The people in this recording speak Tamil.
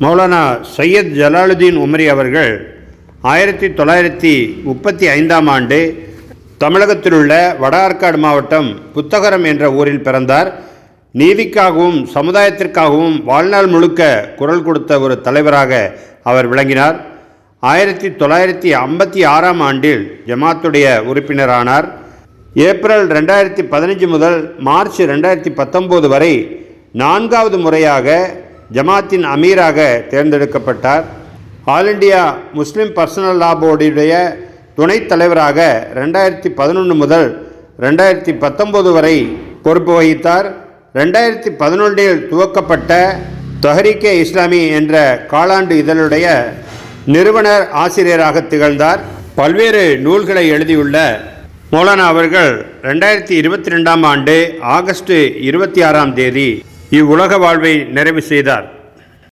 மௌலானா சையத் ஜலாலுதீன் உமரி அவர்கள் 1935ஆம் ஆண்டு தமிழகத்திலுள்ள வட ஆற்காடு மாவட்டம் புத்தகரம் என்ற ஊரில் பிறந்தார். நீதிக்காகவும் சமுதாயத்திற்காகவும் வாழ்நாள் முழுக்க குரல் கொடுத்த ஒரு தலைவராக அவர் விளங்கினார். 1956ஆம் ஆண்டில் ஜமாத்துடைய உறுப்பினரானார். ஏப்ரல் 2015 முதல் மார்ச் 2019 வரை 4வது முறையாக ஜமாத்தின் அமீராக தேர்ந்தெடுக்கப்பட்டார். All India Muslim personal law போர்டுடைய துணைத் தலைவராக 2011 முதல் 2019 வரை பொறுப்பு வகித்தார். 2011இல் துவக்கப்பட்ட தஹ்ரீகே இஸ்லாமி என்ற காலாண்டு இதழுடைய நிறுவனர் ஆசிரியராக திகழ்ந்தார். பல்வேறு நூல்களை எழுதியுள்ள மௌலானா அவர்கள் 2022ஆம் ஆண்டு ஆகஸ்ட் 26ஆம் தேதி இவ்வுலக வாழ்வை நிறைவு செய்தார்.